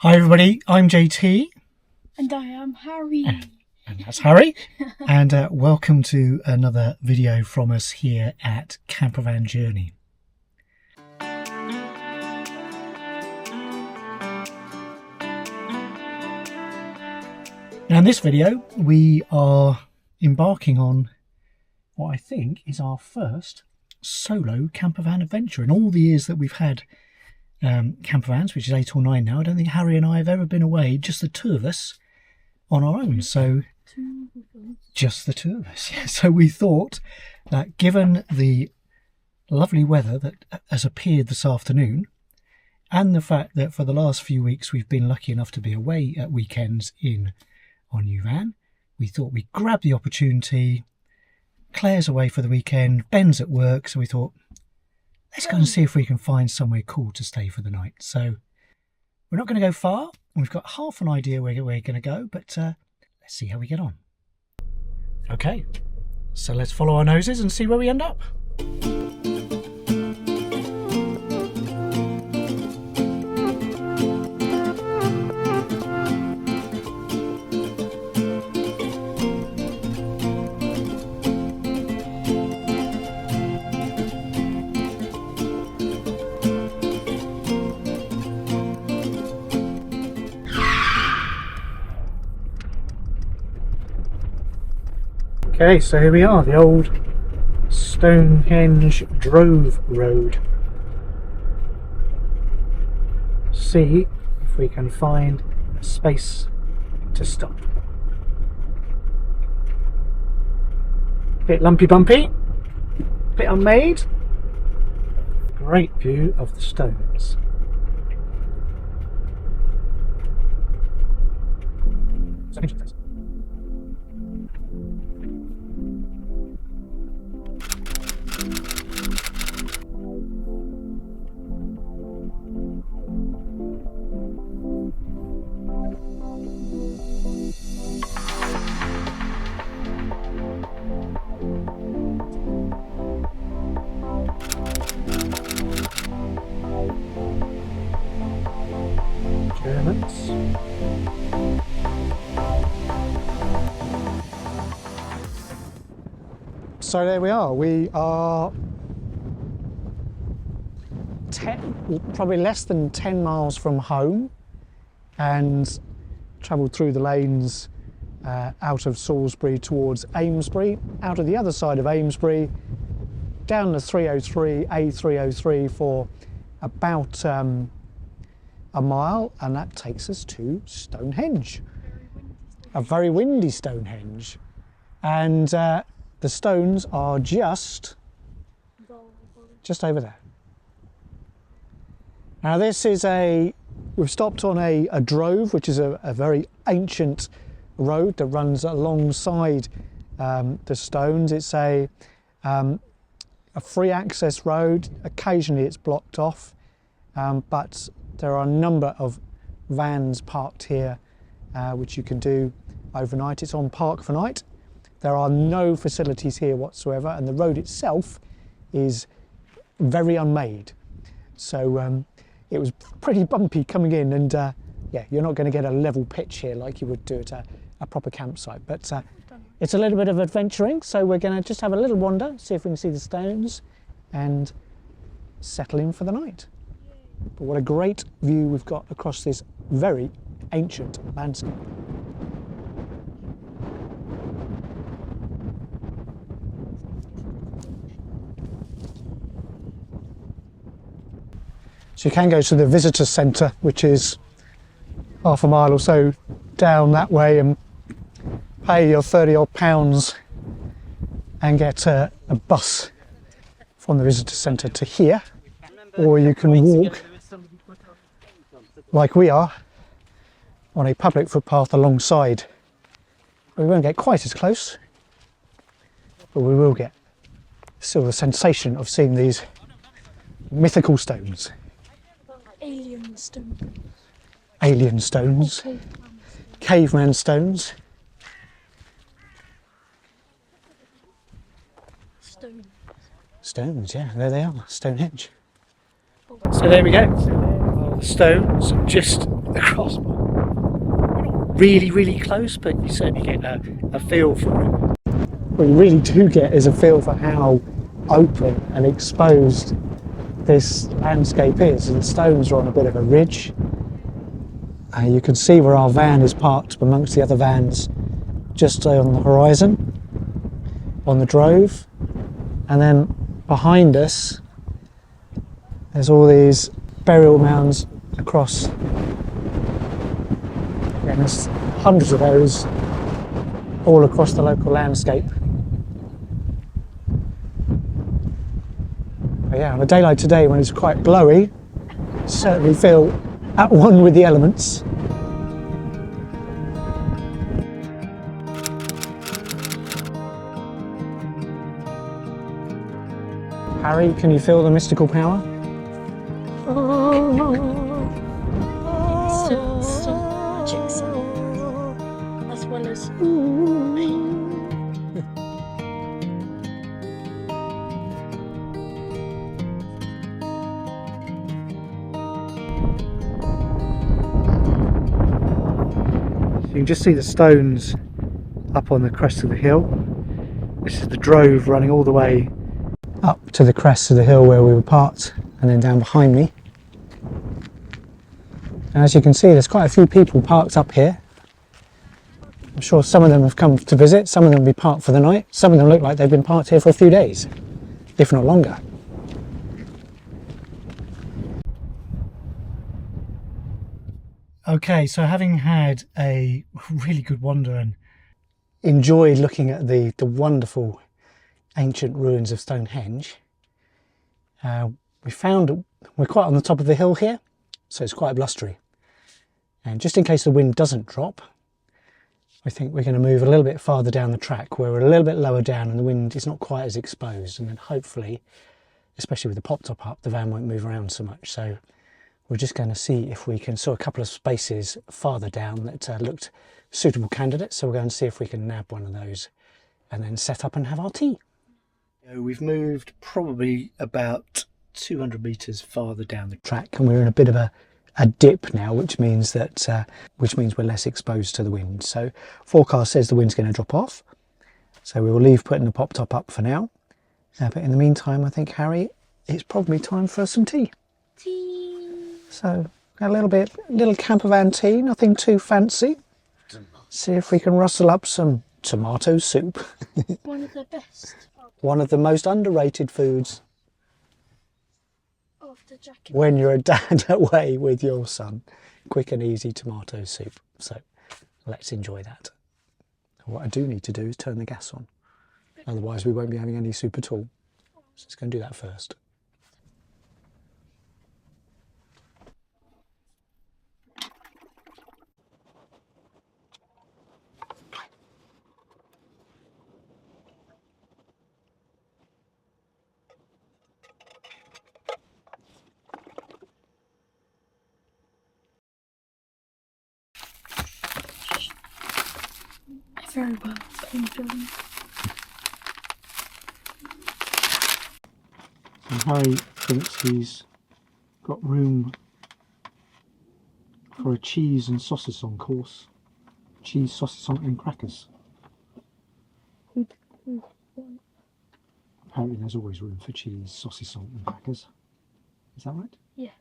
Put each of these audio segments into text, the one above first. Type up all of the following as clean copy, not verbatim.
Hi everybody, I'm JT. And I am Harry. And that's Harry. And welcome to another video from us here at Campervan Journey. Now in this video we are embarking on what I think is our first solo campervan adventure. In all the years that we've had campervans, which is 8 or 9 now, I don't think Harry and I have ever been away, just the two of us on our own. So just the two of us. Yeah. So we thought that given the lovely weather that has appeared this afternoon, and the fact that for the last few weeks we've been lucky enough to be away at weekends in our new van, we thought we'd grab the opportunity. Claire's away for the weekend, Ben's at work, so we thought, let's go and see if we can find somewhere cool to stay for the night. So we're not going to go far. We've got half an idea where we're going to go, but let's see how we get on. Okay, so let's follow our noses and see where we end up. Okay, so here we are, the old Stonehenge Drove Road. See if we can find a space to stop. Bit lumpy bumpy, bit unmade. Great view of the stones. So there we are. We are probably less than 10 miles from home, and travelled through the lanes out of Salisbury towards Amesbury, out of the other side of Amesbury, down the 303, A303 for about a mile, and that takes us to Stonehenge. A very windy Stonehenge. And the stones are just over there. Now this is we've stopped on a drove, which is a very ancient road that runs alongside the stones. It's a free access road. Occasionally it's blocked off, but there are a number of vans parked here, which you can do overnight. It's on Park for Night. There are no facilities here whatsoever, and the road itself is very unmade. So it was pretty bumpy coming in, and yeah, you're not going to get a level pitch here like you would do at a proper campsite. But it's a little bit of adventuring, so we're going to just have a little wander, see if we can see the stones, and settle in for the night. But what a great view we've got across this very ancient landscape. So you can go to the visitor centre, which is half a mile or so down that way, and pay your 30 odd pounds and get a bus from the visitor centre to here, or you can walk like we are on a public footpath alongside. We won't get quite as close, but we will get still the sensation of seeing these mythical stones. Alien stones. Alien stones. Caveman stones. Stones, yeah, there they are, Stonehenge. So there we go. the stones just across. We're not really close, but you certainly get a feel for it. What you really do get is a feel for how open and exposed this landscape is. And the stones are on a bit of a ridge. You can see where our van is parked amongst the other vans just on the horizon, on the drove. And then behind us, there's all these burial mounds across. And there's hundreds of those all across the local landscape. But yeah, on a day like today when it's quite glowy, you certainly feel at one with the elements. Harry, can you feel the mystical power? It's still magic sound, as well as You can just see the stones up on the crest of the hill. This is the drove running all the way up to the crest of the hill where we were parked, and then down behind me. And as you can see, there's quite a few people parked up here. I'm sure some of them have come to visit, some of them will be parked for the night, some of them look like they've been parked here for a few days, if not longer. Okay, so having had a really good wander and enjoyed looking at the wonderful ancient ruins of Stonehenge, we found we're quite on the top of the hill here, so it's quite blustery. And just in case the wind doesn't drop, I think we're going to move a little bit farther down the track where we're a little bit lower down and the wind is not quite as exposed, and then hopefully, especially with the pop top up, the van won't move around so much. So we're just going to see if we can saw a couple of spaces farther down that looked suitable candidates, so we're going to see if we can nab one of those and then set up and have our tea. We've moved probably about 200 metres farther down the track, and we're in a bit of a dip now, which means we're less exposed to the wind. So forecast says the wind's going to drop off, so we will leave putting the pop top up for now. But in the meantime, I think, Harry, it's probably time for some tea. So a little campervan tea, nothing too fancy. See if we can rustle up some tomato soup. one of the best One of the most underrated foods of the jacket. when you're a dad away with your son. Quick and easy tomato soup. So let's enjoy that. What I do need to do is turn the gas on. Otherwise we won't be having any soup at all. So let's go and do that first. Very well, thank you. And Harry thinks he's got room for a cheese and saucisson course. Cheese, saucisson and crackers. Apparently there's always room for cheese, saucisson and crackers. Is that right? Yes.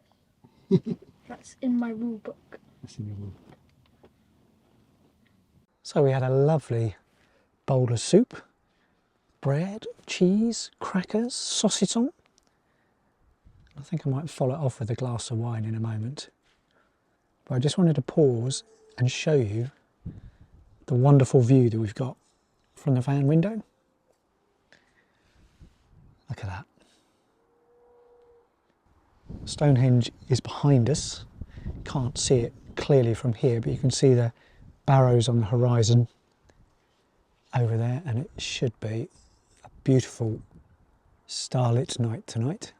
That's in my rule book. That's in your rule book. So we had a lovely bowl of soup, bread, cheese, crackers, saucisson. I think I might follow it off with a glass of wine in a moment. But I just wanted to pause and show you the wonderful view that we've got from the van window. Look at that. Stonehenge is behind us. Can't see it clearly from here, but you can see the barrows on the horizon over there, and it should be a beautiful starlit night tonight.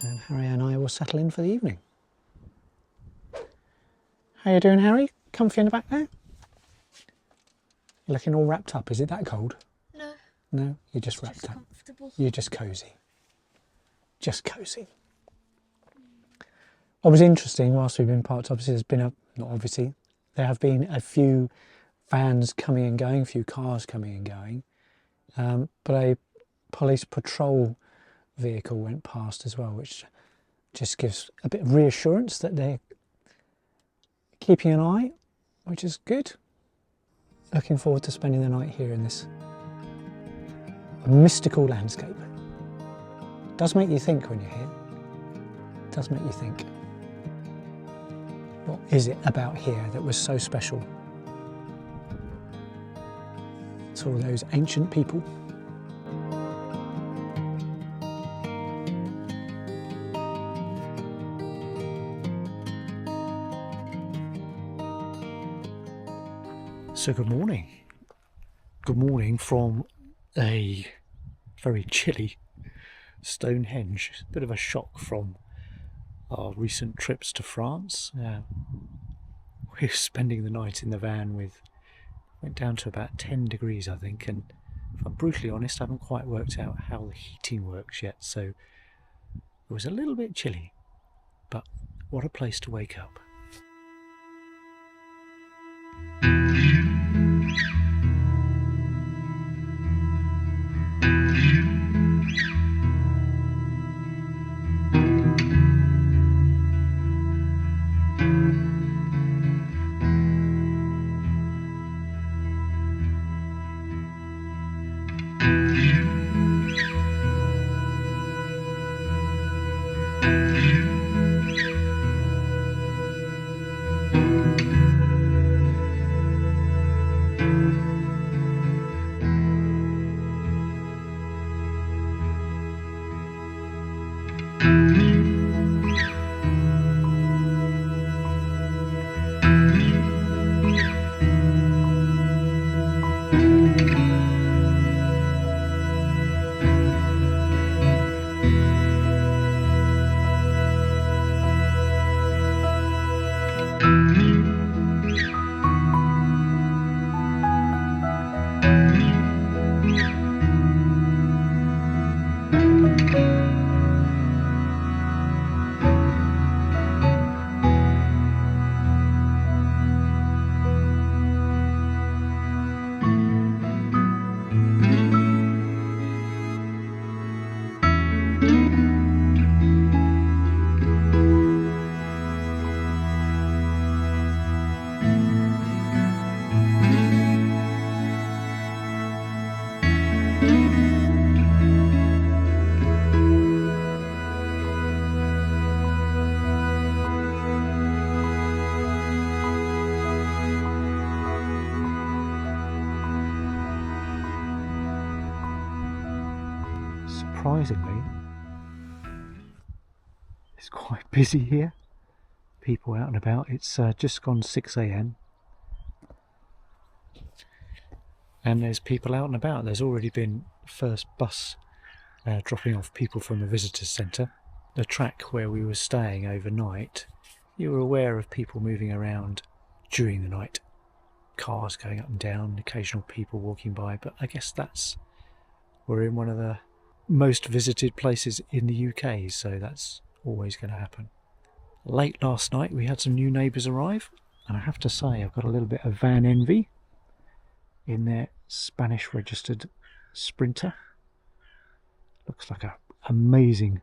And Harry and I will settle in for the evening. How you doing, Harry? Comfy in the back there? You're looking all wrapped up. Is it that cold? No. No, you're just wrapped Just up. comfortable. You're just cosy. Just cosy. What was interesting whilst we've been parked, obviously there have been a few vans coming and going, a few cars coming and going, but a police patrol vehicle went past as well, which just gives a bit of reassurance that they're keeping an eye, which is good. Looking forward to spending the night here in this mystical landscape. Does make you think when you're here. Does make you think. What is it about here that was so special to all those ancient people? So good morning. Good morning from a very chilly Stonehenge. A bit of a shock from our recent trips to France. We're spending the night in the van went down to about 10 degrees I think, and if I'm brutally honest, I haven't quite worked out how the heating works yet, so it was a little bit chilly, but what a place to wake up. Surprisingly, it's quite busy here. People out and about. It's just gone 6 AM and there's people out and about. There's already been first bus dropping off people from the visitors centre. The track where we were staying overnight, you were aware of people moving around during the night. Cars going up and down, occasional people walking by, but I guess we're in one of the most visited places in the UK, so that's always going to happen. Late last night we had some new neighbours arrive, and I have to say I've got a little bit of van envy in their Spanish registered Sprinter. Looks like an amazing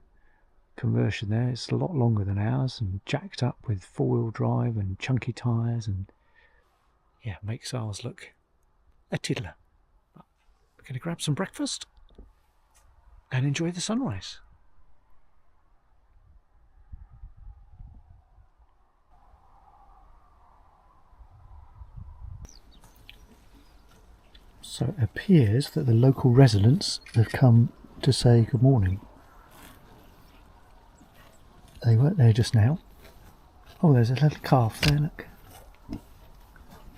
conversion there. It's a lot longer than ours and jacked up with four-wheel drive and chunky tyres, and yeah, makes ours look a tiddler. But we're going to grab some breakfast and enjoy the sunrise. So it appears that the local residents have come to say good morning. They weren't there just now. Oh, there's a little calf there, look.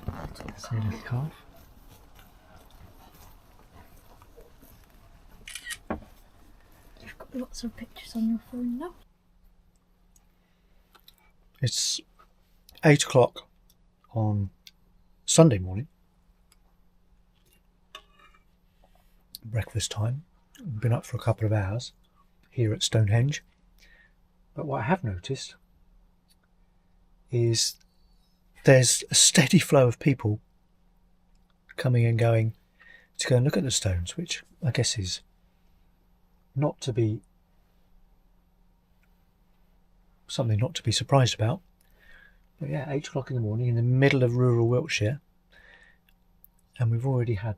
There's a little calf. You've got lots of pictures on your phone now. It's 8 o'clock on Sunday morning. Breakfast time. We've been up for a couple of hours here at Stonehenge. But what I have noticed is there's a steady flow of people coming and going to go and look at the stones, which I guess is not to be something not to be surprised about. But yeah, 8 o'clock in the morning in the middle of rural Wiltshire, and we've already had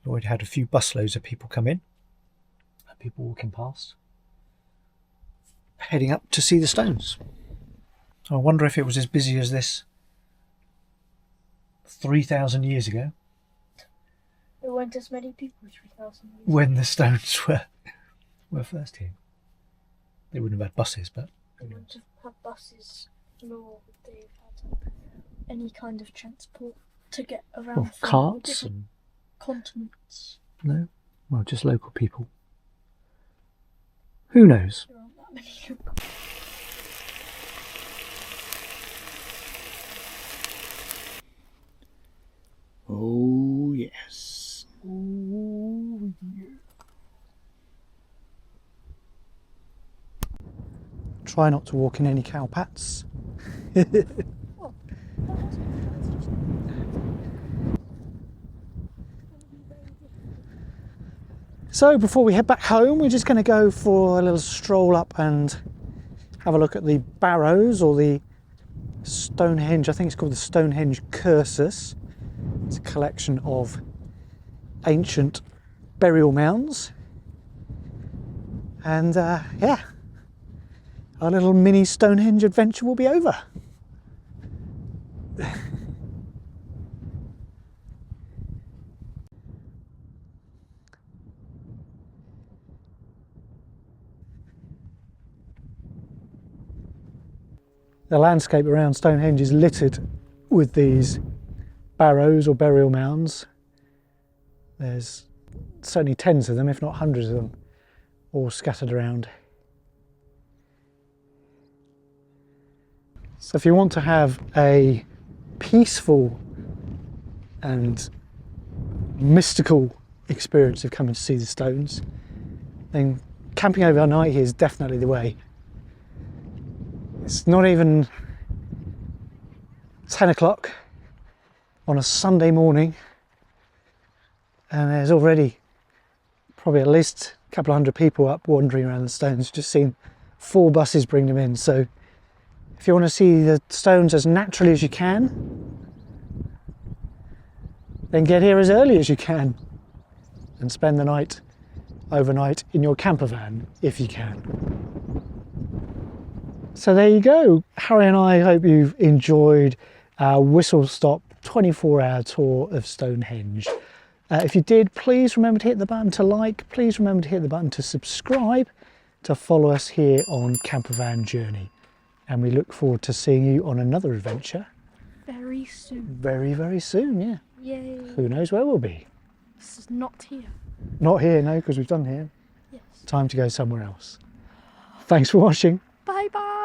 a few busloads of people come in, and people walking past, heading up to see the stones. I wonder if it was as busy as this 3,000 years ago. There weren't as many people 3,000 years when the stones were first here. They wouldn't have had buses, but They wouldn't have had buses, nor would they have had any kind of transport to get around. well, carts and continents. no, well, just local people. Who knows? There aren't that many. Oh yes. Oh yeah. Try not to walk in any cowpats. So before we head back home, we're just going to go for a little stroll up and have a look at the barrows, or the Stonehenge. I think it's called the Stonehenge Cursus. It's a collection of ancient burial mounds. And yeah, our little mini Stonehenge adventure will be over. The landscape around Stonehenge is littered with these barrows or burial mounds. There's certainly tens of them, if not hundreds of them, all scattered around. So if you want to have a peaceful and mystical experience of coming to see the stones, then camping overnight here is definitely the way. It's not even 10 o'clock on a Sunday morning, and there's already probably at least a couple of hundred people up wandering around the stones. Just seen 4 buses bring them in. So if you want to see the stones as naturally as you can, then get here as early as you can and spend the night overnight in your camper van if you can. So there you go. Harry and I hope you've enjoyed our whistle-stop 24-hour tour of Stonehenge. If you did, please remember to hit the button to like. Please remember to hit the button to subscribe to follow us here on Campervan Journey. And we look forward to seeing you on another adventure. Very soon. Very, very soon, yeah. Yay. Who knows where we'll be? This is not here. Not here, no, because we've done here. Yes. Time to go somewhere else. Thanks for watching. Bye bye.